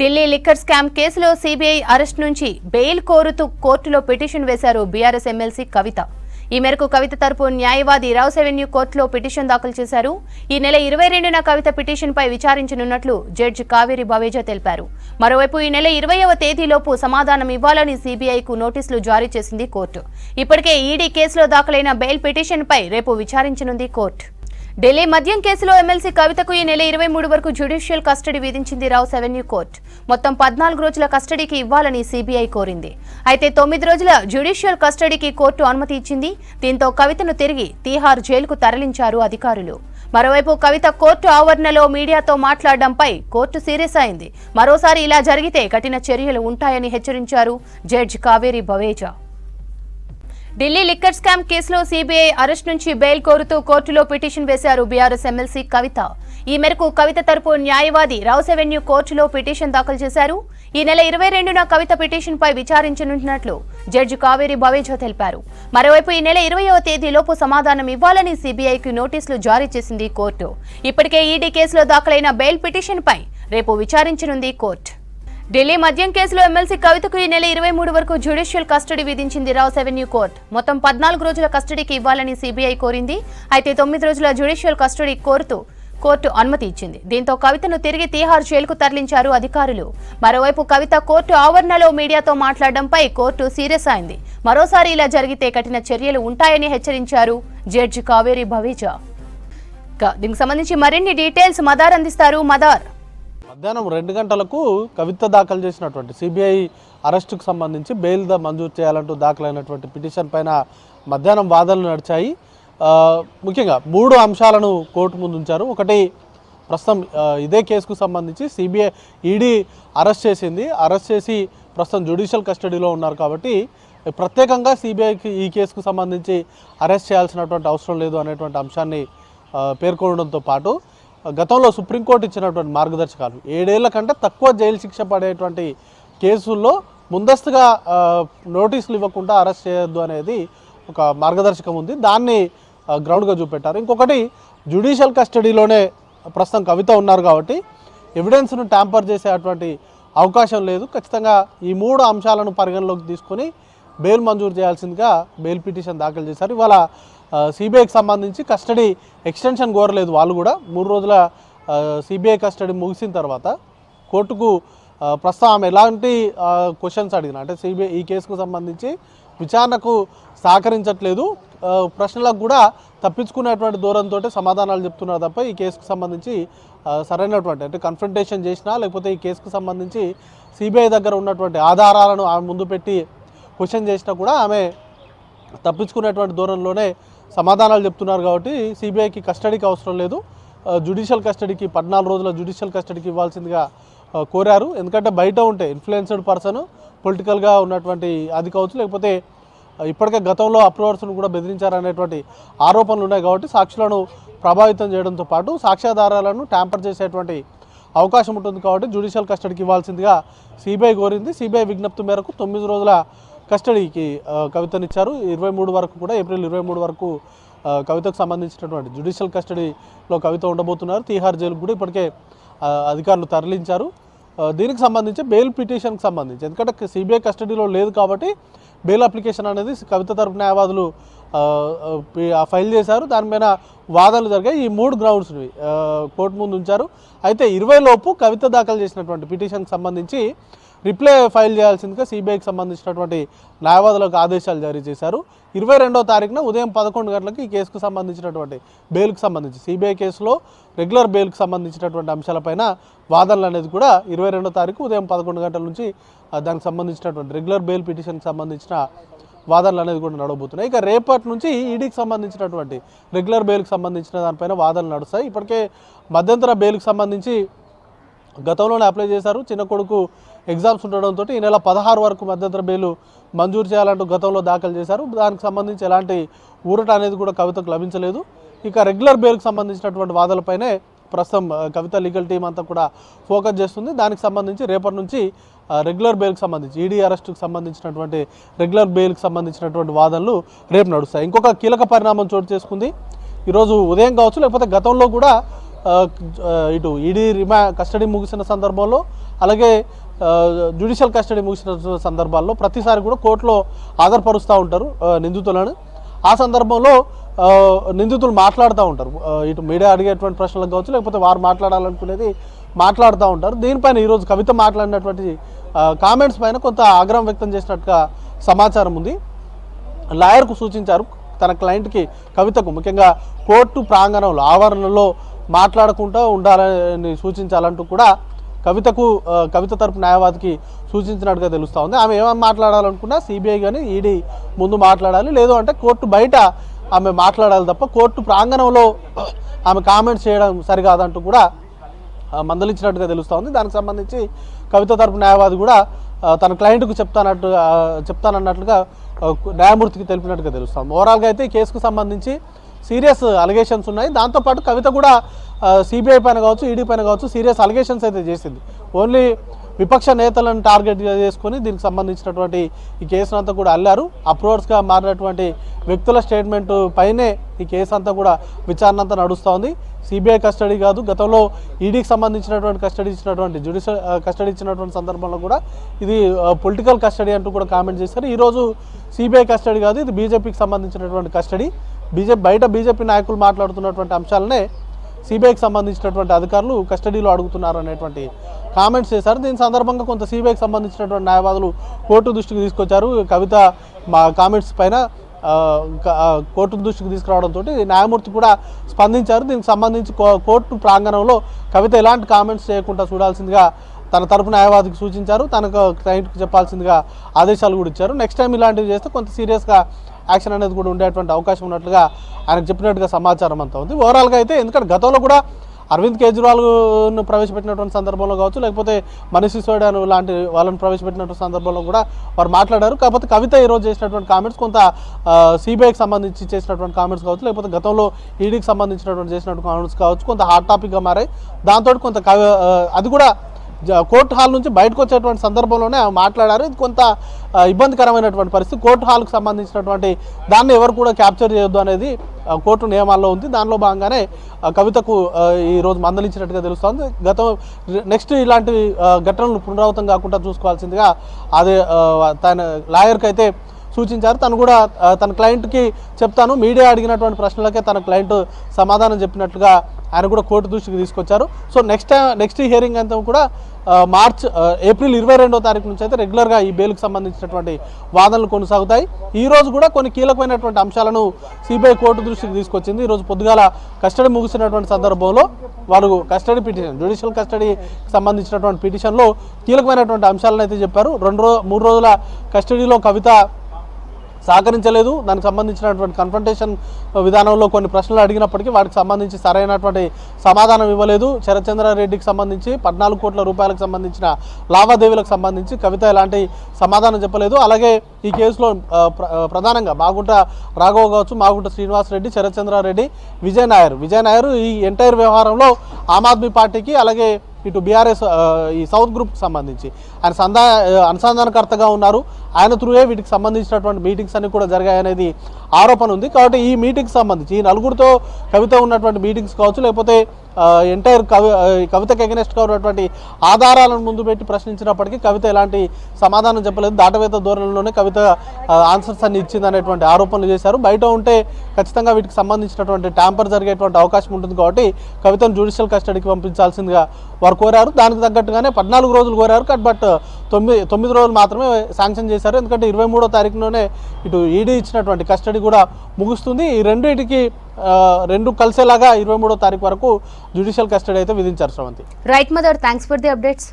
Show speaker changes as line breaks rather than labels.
Delhi liquor scam కేసులో CBI arrest నుంచి bail కోరుతూ కోర్టులో పిటిషన్ వేశారు బీఆర్ఎస్ ఎమ్మెల్సీ కవిత. ఈ మేరకు కవిత తరపు న్యాయవాది రౌస్ అవెన్యూ కోర్టులో పిటిషన్ దాఖలు చేశారు. ఈ నెల 22న కవిత పిటిషన్పై విచారించనున్నట్లు జడ్జి కావేరి భవేజా తెలిపారు. మరోవైపు ఈ నెల 20వ తేదీలోపు సమాధానం ఇవ్వాలని సీబీఐకు నోటీసులు జారీ చేసింది కోర్టు. ఇప్పటికే ఈడీ కేసులో దాఖలైన బెయిల్ పిటిషన్పై రేపు విచారించనుంది కోర్టు. ఢిల్లీ మద్యం కేసులో ఎమ్మెల్సీ కవితకు ఈ నెల 23 వరకు జ్యుడిషియల్ కస్టడీ విధించింది రౌస్ అవెన్యూ కోర్టు. మొత్తం 14 రోజుల కస్టడీకి ఇవ్వాలని సీబీఐ కోరింది. అయితే 9 రోజుల జ్యుడిషియల్ కస్టడీకి కోర్టు అనుమతి ఇచ్చింది. దీంతో కవితను తిరిగి తీహార్ జైలుకు తరలించారు అధికారులు. మరోవైపు కవిత కోర్టు ఆవరణలో మీడియాతో మాట్లాడడంపై కోర్టు సీరియస్ అయింది. మరోసారి ఇలా జరిగితే కఠిన చర్యలు ఉంటాయని హెచ్చరించారు judge Kaveri Baweja. Delhi liquor scam కేసులో సీబీఐ అరెస్ట్ నుంచి బెయిల్ కోరుతూ కోర్టులో పిటిషన్ వేశారు బీఆర్ఎస్ ఎమ్మెల్సీ కవిత. ఈ మేరకు కవిత తరపు న్యాయవాది రౌస్ అవెన్యూ కోర్టులో పిటిషన్ దాఖలు చేశారు. ఈ నెల 22న కవిత పిటిషన్పై విచారించనున్నట్లు జడ్జి కావేరి భవేజా తెలిపారు. మరోవైపు ఈ నెల 20వ తేదీలోపు సమాధానం ఇవ్వాలని సీబీఐకి నోటీసులు జారీ చేసింది కోర్టు. ఇప్పటికే ఈడీ కేసులో దాఖలైన బెయిల్ పిటిషన్పై రేపు విచారించనుంది కోర్టు. ఢిల్లీ మద్యం కేసులో ఎమ్మెల్సీ కవితకు ఈ నెల 23 వరకు జ్యుడిషియల్ కస్టడీ విధించింది రౌస్ అవెన్యూ కోర్టు. మొత్తం 14 రోజుల కస్టడీకి ఇవ్వాలని సీబీఐ కోరింది. అయితే 9 రోజుల జ్యుడిషియల్ కస్టడీ కోరుతూ కోర్టు అనుమతి ఇచ్చింది. దీంతో కవితను తిరిగి తీహార్ జైలుకు తరలించారు అధికారులు. మరోవైపు కవిత కోర్టు ఆవరణలో మీడియాతో మాట్లాడడంపై కోర్టు సీరియస్ అయింది. మరోసారి ఇలా జరిగితే కఠిన చర్యలు ఉంటాయని హెచ్చరించారు జడ్జి కావేరి భవేజా. దీనికి సంబంధించి మరిన్ని డీటెయిల్స్ మదార్ అందిస్తారు. మదార్,
మధ్యాహ్నం 2 గంటలకు కవిత దాఖలు చేసినటువంటి సిబిఐ అరెస్టుకు సంబంధించి బెయిల్ మంజూరు చేయాలంటూ దాఖలైనటువంటి పిటిషన్ పైన మధ్యాహ్నం వాదనలు నడిచాయి. ముఖ్యంగా 3 అంశాలను కోర్టు ముందు ఉంచారు. ఒకటి, ప్రస్తుతం ఇదే కేసుకు సంబంధించి సిబిఐ ఈడీ అరెస్ట్ చేసింది. అరెస్ట్ చేసి ప్రస్తుతం జ్యుడిషియల్ కస్టడీలో ఉన్నారు కాబట్టి ప్రత్యేకంగా సిబిఐకి ఈ కేసుకు సంబంధించి అరెస్ట్ చేయాల్సినటువంటి అవసరం లేదు అనేటువంటి అంశాన్ని పేర్కొనడంతో పాటు గతంలో సుప్రీంకోర్టు ఇచ్చినటువంటి మార్గదర్శకాలు 7 ఏళ్ల కంటే తక్కువ జైలు శిక్ష పడేటువంటి కేసుల్లో ముందస్తుగా నోటీసులు ఇవ్వకుండా అరెస్ట్ చేయొద్దు అనేది ఒక మార్గదర్శకం ఉంది. దాన్ని గ్రౌండ్గా చూపెట్టారు. ఇంకొకటి, జ్యుడిషియల్ కస్టడీలోనే ప్రస్తుతం కవిత ఉన్నారు కాబట్టి ఎవిడెన్స్ను ట్యాంపర్ చేసేటువంటి అవకాశం లేదు. ఖచ్చితంగా ఈ 3 అంశాలను పరిగణలోకి తీసుకొని బెయిల్ మంజూరు చేయాల్సిందిగా బెయిల్ పిటిషన్ దాఖలు చేశారు. ఇవాళ సిబిఐకి సంబంధించి కస్టడీ ఎక్స్టెన్షన్ కోరలేదు. వాళ్ళు కూడా 3 రోజుల సిబిఐ కస్టడీ ముగిసిన తర్వాత కోర్టుకు ప్రస్తుతం ఆమె ఎలాంటి క్వశ్చన్స్ అడిగిన, అంటే సిబిఐ ఈ కేసుకు సంబంధించి విచారణకు సహకరించట్లేదు, ప్రశ్నలకు కూడా తప్పించుకునేటువంటి దూరంతో సమాధానాలు చెప్తున్నారు తప్ప ఈ కేసుకు సంబంధించి సరైనటువంటి అంటే కన్ఫ్రంటేషన్ చేసినా లేకపోతే ఈ కేసుకు సంబంధించి సిబిఐ దగ్గర ఉన్నటువంటి ఆధారాలను ఆమె ముందు పెట్టి క్వశ్చన్ చేసినా కూడా ఆమె తప్పించుకునేటువంటి దూరంలోనే సమాధానాలు చెప్తున్నారు. కాబట్టి సిబిఐకి కస్టడీకి అవసరం లేదు, జ్యుడిషియల్ కస్టడీకి 14 రోజుల జ్యుడిషియల్ కస్టడీకి ఇవ్వాల్సిందిగా కోరారు. ఎందుకంటే బయట ఉంటే ఇన్ఫ్లుయెన్స్డ్ పర్సన్, పొలిటికల్గా ఉన్నటువంటి అది కావచ్చు, లేకపోతే ఇప్పటికే గతంలో అప్రూవర్స్ను కూడా బెదిరించారనేటువంటి ఆరోపణలు ఉన్నాయి. కాబట్టి సాక్షులను ప్రభావితం చేయడంతో పాటు సాక్ష్యాధారాలను ట్యాంపర్ చేసేటువంటి అవకాశం ఉంటుంది. కాబట్టి జ్యుడిషియల్ కస్టడీకి ఇవ్వాల్సిందిగా సిబిఐ కోరింది. సిబిఐ విజ్ఞప్తి మేరకు 9 రోజుల కస్టడీకి కవితనిచ్చారు. 23 వరకు కూడా, ఏప్రిల్ 23 వరకు కవితకు సంబంధించినటువంటి జ్యుడిషియల్ కస్టడీలో కవిత ఉండబోతున్నారు. తీహార్ జైలుకు కూడా ఇప్పటికే అధికారులు తరలించారు. దీనికి సంబంధించి బెయిల్ పిటిషన్కి సంబంధించి, ఎందుకంటే సిబిఐ కస్టడీలో లేదు కాబట్టి బెయిల్ అప్లికేషన్ అనేది కవిత తరపు న్యాయవాదులు ఫైల్ చేశారు. దాని మీద వాదనలు జరిగాయి. ఈ 3 గ్రౌండ్స్ని కోర్టు ముందు ఉంచారు. అయితే 20 లోపు కవిత దాఖలు చేసినటువంటి పిటిషన్కి సంబంధించి రిప్లై ఫైల్ చేయాల్సిందిగా సిబిఐకి సంబంధించినటువంటి న్యాయవాదులకు ఆదేశాలు జారీ చేశారు. 22వ తారీఖున ఉదయం 11 గంటలకు ఈ కేసుకు సంబంధించినటువంటి బెయిల్కి సంబంధించి సిబిఐ కేసులో రెగ్యులర్ బెయిల్కి సంబంధించినటువంటి అంశాలపైన వాదనలు అనేది కూడా 22వ తారీఖు ఉదయం 11 గంటల నుంచి దానికి సంబంధించినటువంటి రెగ్యులర్ బెయిల్ పిటిషన్కి సంబంధించిన వాదనలు అనేది కూడా నడవబోతున్నాయి. ఇక రేపటి నుంచి ఈడీకి సంబంధించినటువంటి రెగ్యులర్ బెయిల్కి సంబంధించిన దానిపైన వాదనలు నడుస్తాయి. ఇప్పటికే మధ్యంతర బెయిల్కి సంబంధించి గతంలోనే అప్లై చేశారు. చిన్న కొడుకు ఎగ్జామ్స్ ఉండడంతో ఈ నెల 16 వరకు మధ్యంతర బెయిల్ మంజూరు చేయాలంటూ గతంలో దాఖలు చేశారు. దానికి సంబంధించి ఎలాంటి ఊరట అనేది కూడా కవితకు లభించలేదు. ఇక రెగ్యులర్ బెయిల్కి సంబంధించినటువంటి వాదనలపైనే ప్రస్తుతం కవిత లీగల్ టీం అంతా కూడా ఫోకస్ చేస్తుంది. దానికి సంబంధించి రేపటి నుంచి రెగ్యులర్ బెయిల్కి సంబంధించి ఈడీ అరెస్టుకు సంబంధించినటువంటి రెగ్యులర్ బెయిల్కి సంబంధించినటువంటి వాదనలు రేపు నడుస్తాయి. ఇంకొక కీలక పరిణామం చోటు చేసుకుంది. ఈరోజు ఉదయం కావచ్చు, లేకపోతే గతంలో కూడా ఇటు ఈడీ కస్టడీ ముగిసిన సందర్భంలో అలాగే జ్యుడిషియల్ కస్టడీ ముగిసిన సందర్భాల్లో ప్రతిసారి కూడా కోర్టులో హాజరుపరుస్తూ ఉంటారు నిందితులను. ఆ సందర్భంలో నిందితులు మాట్లాడుతూ ఉంటారు, ఇటు మీడియా అడిగేటువంటి ప్రశ్నలకు కావచ్చు లేకపోతే వారు మాట్లాడాలనుకునేది మాట్లాడుతూ ఉంటారు. దీనిపైన ఈరోజు కవిత మాట్లాడినటువంటి కామెంట్స్ పైన కొంత ఆగ్రహం వ్యక్తం చేసినట్టుగా సమాచారం ఉంది. లాయర్కు సూచించారు తన క్లయింట్కి కవితకు ముఖ్యంగా కోర్టు ప్రాంగణంలో ఆవరణలో మాట్లాడకుండా ఉండాలని సూచించాలంటూ కూడా కవిత తరపు న్యాయవాదికి సూచించినట్టుగా తెలుస్తూ ఉంది. ఆమె ఏమని మాట్లాడాలనుకున్నా సిబిఐ కానీ ఈడీ ముందు మాట్లాడాలి, లేదు అంటే కోర్టు బయట ఆమె మాట్లాడాలి తప్ప కోర్టు ప్రాంగణంలో ఆమె కామెంట్స్ చేయడం సరికాదంటూ కూడా మందలించినట్టుగా తెలుస్తూ ఉంది. దానికి సంబంధించి కవిత తరపు న్యాయవాది కూడా తన క్లయింట్కు చెప్తానన్నట్లుగా న్యాయమూర్తికి తెలిపినట్టుగా తెలుస్తాం. ఓవరాల్గా అయితే ఈ కేసుకు సంబంధించి సీరియస్ అలిగేషన్స్ ఉన్నాయి. దాంతోపాటు కవిత కూడా సిబిఐ పైన కావచ్చు ఈడీ పైన కావచ్చు సీరియస్ అలిగేషన్స్ అయితే చేసింది. ఓన్లీ విపక్ష నేతలను టార్గెట్ చేసుకొని దీనికి సంబంధించినటువంటి ఈ కేసును అంతా కూడా అల్లారు. అప్రోడ్స్గా మారినటువంటి వ్యక్తుల స్టేట్మెంట్ పైనే ఈ కేసు అంతా కూడా విచారణ అంతా నడుస్తూ ఉంది. సిబిఐ కస్టడీ కాదు, గతంలో ఈడీకి సంబంధించినటువంటి కస్టడీ ఇచ్చినటువంటి జ్యుడిషియల్ కస్టడీ ఇచ్చినటువంటి సందర్భంలో కూడా ఇది పొలిటికల్ కస్టడీ అంటూ కూడా కామెంట్ చేశారు. ఈరోజు సిబిఐ కస్టడీ కాదు, ఇది బీజేపీకి సంబంధించినటువంటి కస్టడీ. బయట బీజేపీ నాయకులు మాట్లాడుతున్నటువంటి అంశాలనే సిబిఐకి సంబంధించినటువంటి అధికారులు కస్టడీలో అడుగుతున్నారు అనేటువంటి కామెంట్స్ చేశారు. దీని సందర్భంగా కొంత సిబిఐకి సంబంధించినటువంటి న్యాయవాదులు కోర్టు దృష్టికి తీసుకొచ్చారు. కవిత మా కామెంట్స్ పైన కోర్టు దృష్టికి తీసుకురావడంతో న్యాయమూర్తి కూడా స్పందించారు. దీనికి సంబంధించి కోర్టు ప్రాంగణంలో కవిత ఎలాంటి కామెంట్స్ చేయకుండా చూడాల్సిందిగా తన తరపు న్యాయవాదికి సూచించారు. తనకు క్లయింట్కి చెప్పాల్సిందిగా ఆదేశాలు కూడా ఇచ్చారు. నెక్స్ట్ టైం ఇలాంటివి చేస్తే కొంత సీరియస్గా యాక్షన్ అనేది కూడా ఉండేటువంటి అవకాశం ఉన్నట్లుగా ఆయనకు చెప్పినట్టుగా సమాచారం అంతా ఉంది. ఓవరాల్గా అయితే ఎందుకంటే గతంలో కూడా అరవింద్ కేజ్రీవాల్ను ప్రవేశపెట్టినటువంటి సందర్భంలో కావచ్చు లేకపోతే మనీష్ సిసోడియా లాంటి వాళ్ళని ప్రవేశపెట్టినటువంటి సందర్భంలో కూడా వారు మాట్లాడారు. కాకపోతే కవిత ఈరోజు చేసినటువంటి కామెంట్స్ కొంత సిబిఐకి సంబంధించి చేసినటువంటి కామెంట్స్ కావచ్చు లేకపోతే గతంలో ఈడీకి సంబంధించినటువంటి చేసినటువంటి కామెంట్స్ కావచ్చు కొంత హాట్ టాపిక్గా మారాయి. దాంతో కొంత అది కూడా కోర్టు హాల్ నుంచి బయటకు వచ్చేటువంటి సందర్భంలోనే మాట్లాడారు. ఇది కొంత ఇబ్బందికరమైనటువంటి పరిస్థితి. కోర్టు హాల్కు సంబంధించినటువంటి దాన్ని ఎవరు కూడా క్యాప్చర్ చేయొద్దు అనేది కోర్టు నియమాల్లో ఉంది. దానిలో భాగంగానే కవితకు ఈరోజు మందలించినట్టుగా తెలుస్తోంది. నెక్స్ట్ ఇలాంటి ఘటనలు పునరావృతం కాకుండా చూసుకోవాల్సిందిగా అదే తన లాయర్కి అయితే సూచించారు. తను కూడా తన క్లయింట్కి చెప్తాను, మీడియా అడిగినటువంటి ప్రశ్నలకే తన క్లయింట్ సమాధానం చెప్పినట్లుగా ఆయన కూడా కోర్టు దృష్టికి తీసుకొచ్చారు. సో నెక్స్ట్ హియరింగ్ అంతా కూడా ఏప్రిల్ 22వ తారీఖు నుంచి అయితే రెగ్యులర్గా ఈ బెయిల్కి సంబంధించినటువంటి వాదనలు కొనసాగుతాయి. ఈ రోజు కూడా కొన్ని కీలకమైనటువంటి అంశాలను సిబిఐ కోర్టు దృష్టికి తీసుకొచ్చింది. ఈరోజు పొద్దుగాల కస్టడీ ముగిసినటువంటి సందర్భంలో వారు కస్టడీ పిటిషన్ జ్యుడిషియల్ కస్టడీకి సంబంధించినటువంటి పిటిషన్లో కీలకమైనటువంటి అంశాలను అయితే చెప్పారు. 3 రోజుల కస్టడీలో కవిత సహకరించలేదు. దానికి సంబంధించినటువంటి కన్ఫ్రంటేషన్ విధానంలో కొన్ని ప్రశ్నలు అడిగినప్పటికీ వాటికి సంబంధించి సరైనటువంటి సమాధానం ఇవ్వలేదు. శరత్చంద్రారెడ్డికి సంబంధించి 14 కోట్ల రూపాయలకు సంబంధించిన లావాదేవీలకు సంబంధించి కవిత ఎలాంటి సమాధానం చెప్పలేదు. అలాగే ఈ కేసులో ప్రధానంగా మాగుంట రాఘవ కావచ్చు, మాగుంట శ్రీనివాసరెడ్డి, శరత్చంద్రారెడ్డి, విజయ్ నాయర్ ఈ ఎంటైర్ వ్యవహారంలో ఆమ్ ఆద్మీ పార్టీకి అలాగే ఇటు బీఆర్ఎస్ ఈ సౌత్ గ్రూప్కి సంబంధించి ఆయన అనుసంధానకర్తగా ఉన్నారు. ఆయన త్రూయే వీటికి సంబంధించినటువంటి మీటింగ్స్ అన్ని కూడా జరిగాయనేది ఆరోపణ ఉంది. కాబట్టి ఈ మీటింగ్కి సంబంధించి ఈ నలుగురితో కవిత ఉన్నటువంటి మీటింగ్స్ కావచ్చు లేకపోతే ఎంటైర్ కవితకు ఎగనెస్ట్గా ఉన్నటువంటి ఆధారాలను ముందు పెట్టి ప్రశ్నించినప్పటికీ కవిత ఎలాంటి సమాధానం చెప్పలేదు. దాటవేత ధోరణిలోనే కవిత ఆన్సర్స్ అన్ని ఇచ్చింది అనేటువంటి ఆరోపణలు చేశారు. బయట ఉంటే ఖచ్చితంగా వీటికి సంబంధించినటువంటి ట్యాంపర్ జరిగేటువంటి అవకాశం ఉంటుంది. కాబట్టి కవితను జ్యుడిషియల్ కస్టడీకి పంపించాల్సిందిగా వారు కోరారు. దానికి తగ్గట్టుగానే 14 రోజులు కోరారు. బట్ 9 రోజులు మాత్రమే శాంక్షన్ చేశారు. ఎందుకంటే 23వ తారీఖులోనే ఇటు ఈడీ ఇచ్చినటువంటి కస్టడీ కూడా ముగుస్తుంది. ఈ రెండు కలిసేలాగా 23వ తారీఖు వరకు జ్యుడిషియల్ కస్టడీ అయితే విధించారు. Sravanthi.
Right mother, thanks for the updates.